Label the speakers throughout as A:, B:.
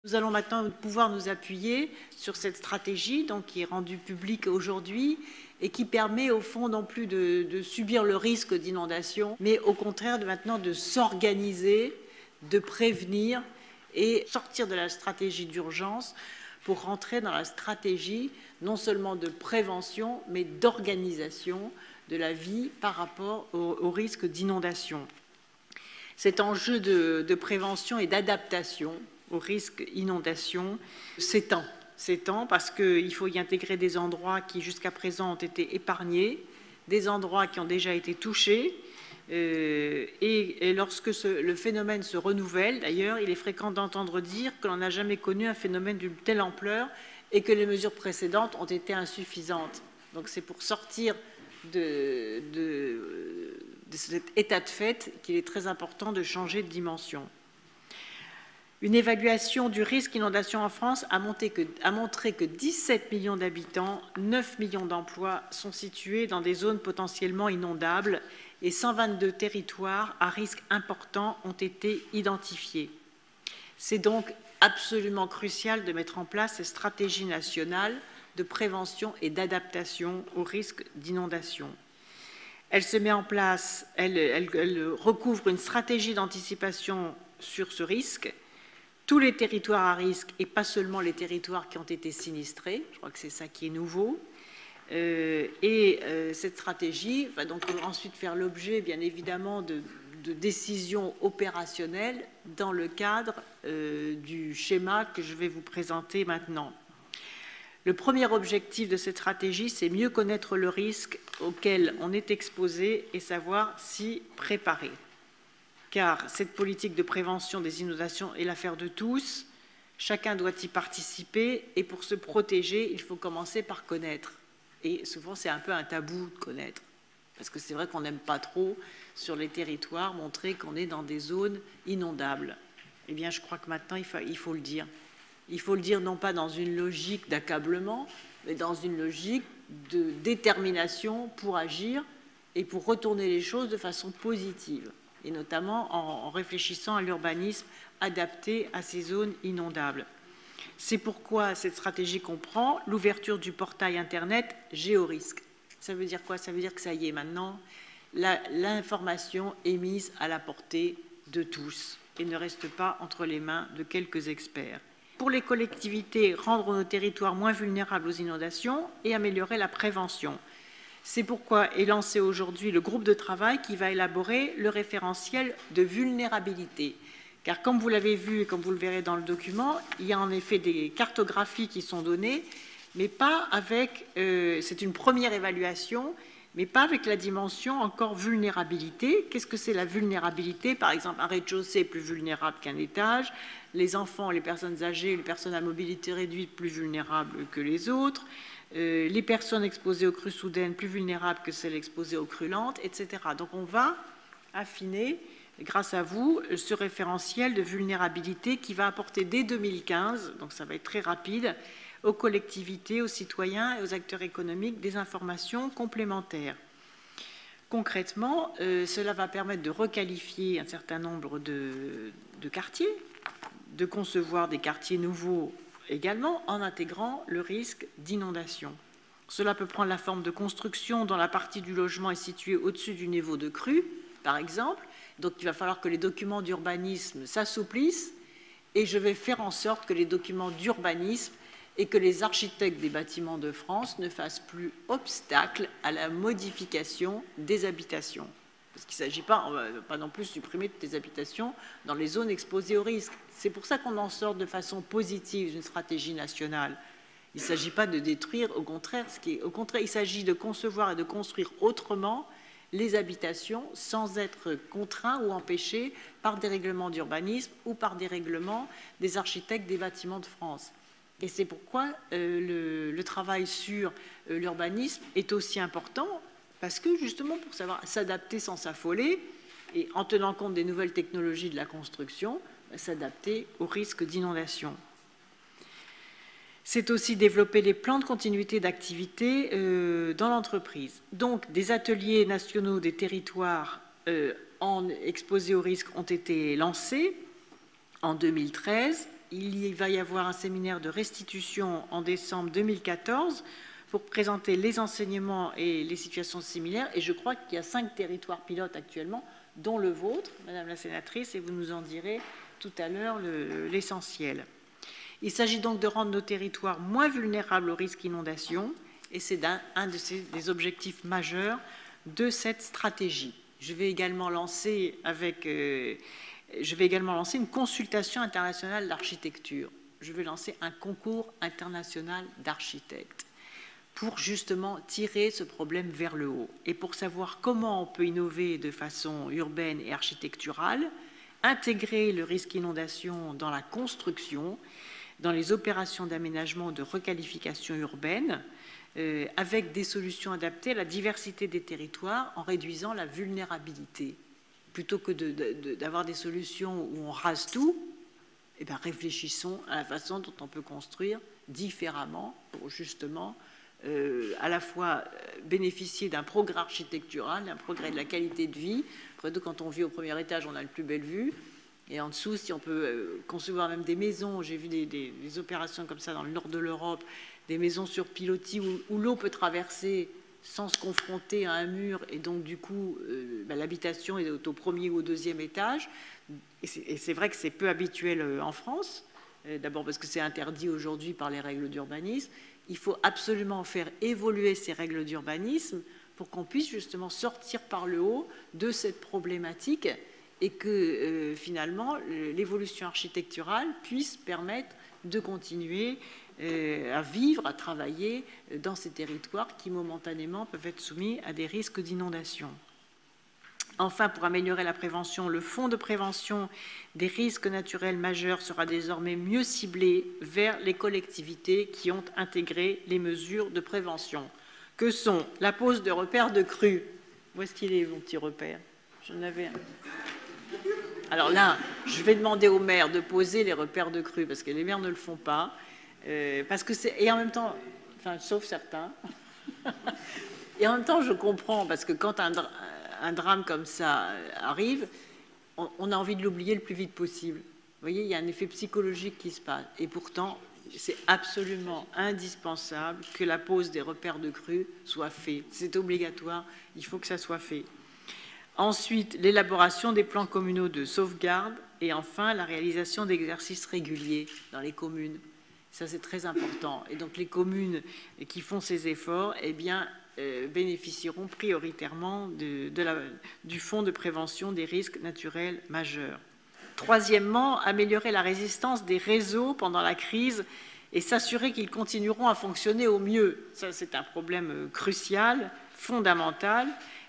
A: Nous allons maintenant pouvoir nous appuyer sur cette stratégie qui est rendue publique aujourd'hui et qui permet au fond non plus de subir le risque d'inondation, mais au contraire maintenant de s'organiser, de prévenir et sortir de la stratégie d'urgence pour rentrer dans la stratégie non seulement de prévention, mais d'organisation de la vie par rapport au risque d'inondation. Cet enjeu de prévention et d'adaptation au risque d'inondation s'étend parce qu'il faut y intégrer des endroits qui jusqu'à présent ont été épargnés, des endroits qui ont déjà été touchés, et lorsque le phénomène se renouvelle, d'ailleurs, il est fréquent d'entendre dire que l'on n'a jamais connu un phénomène d'une telle ampleur et que les mesures précédentes ont été insuffisantes. Donc c'est pour sortir de cet état de fait qu'il est très important de changer de dimension. Une évaluation du risque d'inondation en France a montré que 17 millions d'habitants, 9 millions d'emplois sont situés dans des zones potentiellement inondables et 122 territoires à risque important ont été identifiés. C'est donc absolument crucial de mettre en place ces stratégies nationales de prévention et d'adaptation au risque d'inondation. Elle se met en place, elle recouvre une stratégie d'anticipation sur ce risque. Tous les territoires à risque et pas seulement les territoires qui ont été sinistrés, je crois que c'est ça qui est nouveau. Cette stratégie va donc ensuite faire l'objet, bien évidemment, de décisions opérationnelles dans le cadre du schéma que je vais vous présenter maintenant. Le premier objectif de cette stratégie, c'est mieux connaître le risque auquel on est exposé et savoir s'y préparer. Car cette politique de prévention des inondations est l'affaire de tous, chacun doit y participer et pour se protéger, il faut commencer par connaître. Et souvent, c'est un peu un tabou de connaître, parce que c'est vrai qu'on n'aime pas trop, sur les territoires, montrer qu'on est dans des zones inondables. Eh bien, je crois que maintenant, il faut le dire. Il faut le dire non pas dans une logique d'accablement, mais dans une logique de détermination pour agir et pour retourner les choses de façon positive, et notamment en réfléchissant à l'urbanisme adapté à ces zones inondables. C'est pourquoi cette stratégie comprend l'ouverture du portail Internet Géorisque. Ça veut dire quoi? Ça veut dire que ça y est, maintenant, l'information est mise à la portée de tous et ne reste pas entre les mains de quelques experts. Pour les collectivités, rendre nos territoires moins vulnérables aux inondations et améliorer la prévention. C'est pourquoi est lancé aujourd'hui le groupe de travail qui va élaborer le référentiel de vulnérabilité. Car comme vous l'avez vu et comme vous le verrez dans le document, il y a en effet des cartographies qui sont données, mais pas avec, c'est une première évaluation, mais pas avec la dimension encore vulnérabilité. Qu'est-ce que c'est la vulnérabilité? Par exemple, un rez-de-chaussée est plus vulnérable qu'un étage, les enfants, les personnes âgées, les personnes à mobilité réduite plus vulnérables que les autres, les personnes exposées aux crues soudaines plus vulnérables que celles exposées aux crues lentes, etc. Donc on va affiner, grâce à vous, ce référentiel de vulnérabilité qui va apporter dès 2015, donc ça va être très rapide, aux collectivités, aux citoyens et aux acteurs économiques des informations complémentaires. Concrètement, cela va permettre de requalifier un certain nombre de quartiers, de concevoir des quartiers nouveaux également en intégrant le risque d'inondation. Cela peut prendre la forme de construction dont la partie du logement est située au-dessus du niveau de crue, par exemple. Donc il va falloir que les documents d'urbanisme s'assouplissent et je vais faire en sorte que les documents d'urbanisme et que les architectes des bâtiments de France ne fassent plus obstacle à la modification des habitations. Parce qu'il ne s'agit pas non plus de supprimer toutes les habitations dans les zones exposées au risque. C'est pour ça qu'on en sort de façon positive d'une stratégie nationale. Il ne s'agit pas de détruire, au contraire, il s'agit de concevoir et de construire autrement les habitations sans être contraints ou empêchés par des règlements d'urbanisme ou par des règlements des architectes des bâtiments de France. Et c'est pourquoi le travail sur l'urbanisme est aussi important, parce que justement pour savoir s'adapter sans s'affoler et en tenant compte des nouvelles technologies de la construction, s'adapter au risque d'inondation. C'est aussi développer les plans de continuité d'activité dans l'entreprise. Donc des ateliers nationaux des territoires exposés au risque ont été lancés en 2013 il va y avoir un séminaire de restitution en décembre 2014 pour présenter les enseignements et les situations similaires. Et je crois qu'il y a 5 territoires pilotes actuellement, dont le vôtre, Madame la sénatrice, et vous nous en direz tout à l'heure l'essentiel. Il s'agit donc de rendre nos territoires moins vulnérables au risque d'inondation, et c'est un des objectifs majeurs de cette stratégie. Je vais également lancer une consultation internationale d'architecture. Je vais lancer un concours international d'architectes pour justement tirer ce problème vers le haut et pour savoir comment on peut innover de façon urbaine et architecturale, intégrer le risque inondation dans la construction, dans les opérations d'aménagement ou de requalification urbaine, avec des solutions adaptées à la diversité des territoires en réduisant la vulnérabilité. Plutôt que d'avoir des solutions où on rase tout, eh bien, réfléchissons à la façon dont on peut construire différemment pour justement à la fois bénéficier d'un progrès architectural, d'un progrès de la qualité de vie. Après tout, quand on vit au premier étage, on a le plus belle vue. Et en dessous, si on peut concevoir même des maisons, j'ai vu des opérations comme ça dans le nord de l'Europe, des maisons sur pilotis où l'eau peut traverser sans se confronter à un mur, et donc du coup, l'habitation est au premier ou au deuxième étage. Et c'est vrai que c'est peu habituel en France, d'abord parce que c'est interdit aujourd'hui par les règles d'urbanisme. Il faut absolument faire évoluer ces règles d'urbanisme pour qu'on puisse justement sortir par le haut de cette problématique et que finalement l'évolution architecturale puisse permettre de continuer à vivre, à travailler dans ces territoires qui momentanément peuvent être soumis à des risques d'inondation. Enfin, pour améliorer la prévention, le fonds de prévention des risques naturels majeurs sera désormais mieux ciblé vers les collectivités qui ont intégré les mesures de prévention, que sont la pose de repères de crues. Où est-ce qu'il est, mon petit repère? J'en avais un. Alors là, je vais demander aux maires de poser les repères de crues, parce que les maires ne le font pas. Parce que c'est, et en même temps, enfin, sauf certains, et en même temps, je comprends, parce que quand un drame comme ça arrive, on a envie de l'oublier le plus vite possible. Vous voyez, il y a un effet psychologique qui se passe. Et pourtant, c'est absolument indispensable que la pose des repères de crues soit faite. C'est obligatoire, il faut que ça soit fait. Ensuite, l'élaboration des plans communaux de sauvegarde. Et enfin, la réalisation d'exercices réguliers dans les communes. Ça, c'est très important. Et donc, les communes qui font ces efforts, eh bien, bénéficieront prioritairement du fonds de prévention des risques naturels majeurs. Troisièmement, améliorer la résistance des réseaux pendant la crise et s'assurer qu'ils continueront à fonctionner au mieux. Ça, c'est un problème crucial, fondamental,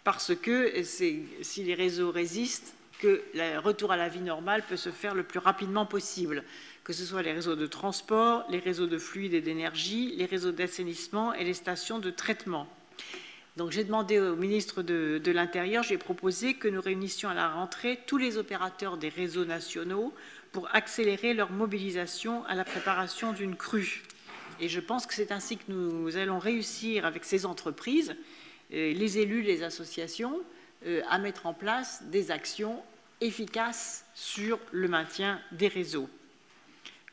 A: parce que si les réseaux résistent, que le retour à la vie normale peut se faire le plus rapidement possible, que ce soit les réseaux de transport, les réseaux de fluides et d'énergie, les réseaux d'assainissement et les stations de traitement. Donc j'ai demandé au ministre de l'Intérieur, j'ai proposé que nous réunissions à la rentrée tous les opérateurs des réseaux nationaux pour accélérer leur mobilisation à la préparation d'une crue. Et je pense que c'est ainsi que nous allons réussir avec ces entreprises, les élus, les associations, à mettre en place des actions efficaces sur le maintien des réseaux.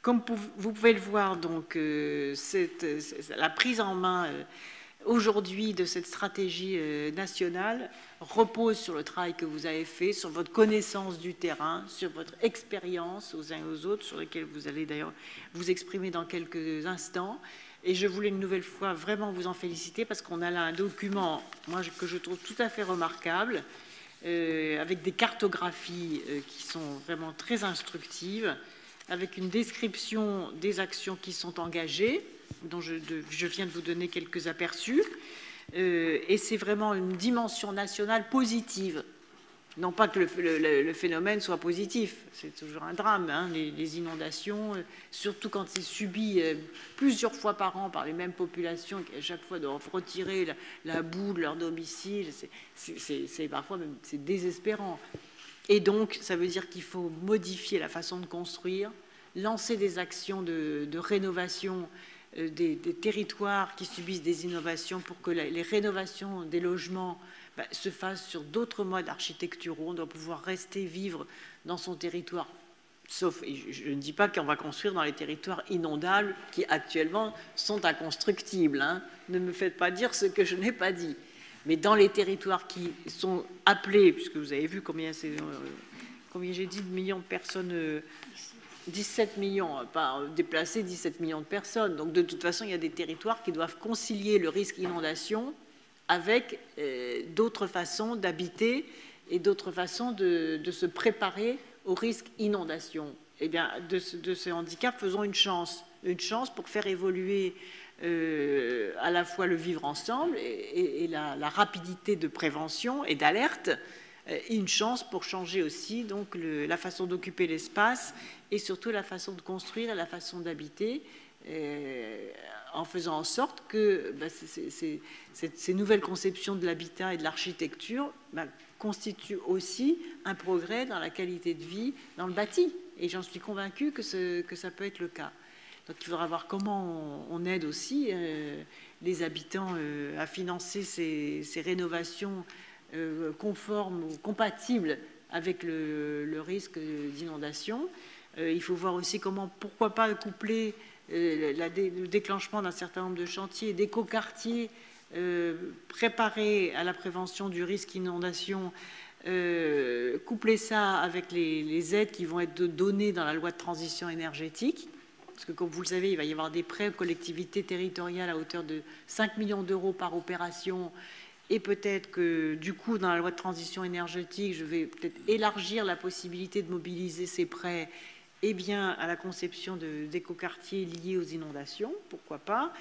A: Comme vous pouvez le voir, donc, la prise en main aujourd'hui de cette stratégie nationale repose sur le travail que vous avez fait, sur votre connaissance du terrain, sur votre expérience aux uns et aux autres, sur lesquels vous allez d'ailleurs vous exprimer dans quelques instants. Et je voulais une nouvelle fois vraiment vous en féliciter parce qu'on a là un document, moi, que je trouve tout à fait remarquable, avec des cartographies qui sont vraiment très instructives, avec une description des actions qui sont engagées, dont je viens de vous donner quelques aperçus, et c'est vraiment une dimension nationale positive. Non pas que le phénomène soit positif, c'est toujours un drame, hein, les inondations, surtout quand c'est subi plusieurs fois par an par les mêmes populations qui à chaque fois doivent retirer la boue de leur domicile, c'est parfois même c'est désespérant. Et donc ça veut dire qu'il faut modifier la façon de construire, lancer des actions de rénovation des territoires qui subissent des innovations pour que les rénovations des logements se fassent sur d'autres modes architecturaux. On doit pouvoir rester vivre dans son territoire sauf, et je ne dis pas qu'on va construire dans les territoires inondables qui actuellement sont inconstructibles, hein. Ne me faites pas dire ce que je n'ai pas dit. Mais dans les territoires qui sont appelés, puisque vous avez vu combien j'ai dit de millions de personnes, 17 millions, pas déplacer 17 millions de personnes. Donc de toute façon, il y a des territoires qui doivent concilier le risque inondation avec d'autres façons d'habiter et d'autres façons de se préparer au risque inondation. Eh bien, de ce handicap, faisons une chance pour faire évoluer à la fois le vivre ensemble et la rapidité de prévention et d'alerte, et une chance pour changer aussi donc la façon d'occuper l'espace et surtout la façon de construire et la façon d'habiter, en faisant en sorte que ces nouvelles conceptions de l'habitat et de l'architecture constituent aussi un progrès dans la qualité de vie dans le bâti. Et j'en suis convaincue que ça peut être le cas. Donc il faudra voir comment on aide aussi les habitants à financer ces rénovations conformes ou compatibles avec le risque d'inondation. Il faut voir aussi comment, pourquoi pas coupler le déclenchement d'un certain nombre de chantiers d'écoquartiers préparés à la prévention du risque inondation, coupler ça avec les aides qui vont être données dans la loi de transition énergétique. Parce que, comme vous le savez, il va y avoir des prêts aux collectivités territoriales à hauteur de 5 millions d'euros par opération. Et peut-être que, du coup, dans la loi de transition énergétique, je vais peut-être élargir la possibilité de mobiliser ces prêts à la conception d'écoquartiers liés aux inondations, pourquoi pas.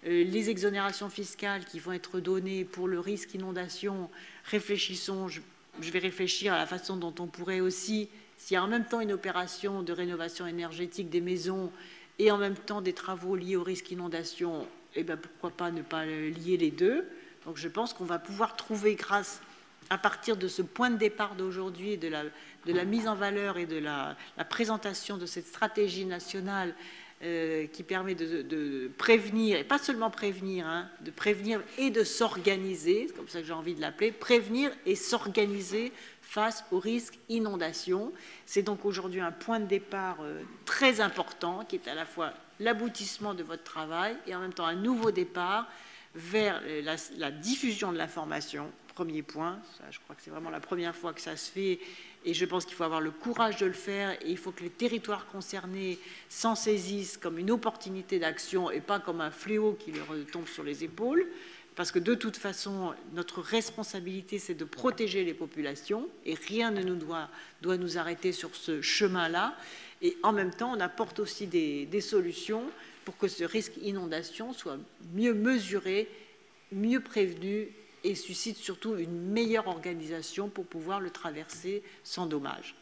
A: Les exonérations fiscales qui vont être données pour le risque inondation, réfléchissons, je vais réfléchir à la façon dont on pourrait aussi, s'il y a en même temps une opération de rénovation énergétique des maisons et en même temps des travaux liés au risque inondation, pourquoi pas ne pas lier les deux. Donc je pense qu'on va pouvoir trouver, à partir de ce point de départ d'aujourd'hui, de la mise en valeur et de la présentation de cette stratégie nationale qui permet de prévenir, et pas seulement prévenir, hein, de prévenir et de s'organiser, c'est comme ça que j'ai envie de l'appeler, prévenir et s'organiser face au risque inondation. C'est donc aujourd'hui un point de départ très important qui est à la fois l'aboutissement de votre travail et en même temps un nouveau départ vers la diffusion de l'information. Premier point, ça, je crois que c'est vraiment la première fois que ça se fait et je pense qu'il faut avoir le courage de le faire et il faut que les territoires concernés s'en saisissent comme une opportunité d'action et pas comme un fléau qui leur tombe sur les épaules. Parce que de toute façon, notre responsabilité, c'est de protéger les populations et rien ne doit nous arrêter sur ce chemin-là. Et en même temps, on apporte aussi des solutions pour que ce risque inondation soit mieux mesuré, mieux prévenu et suscite surtout une meilleure organisation pour pouvoir le traverser sans dommage.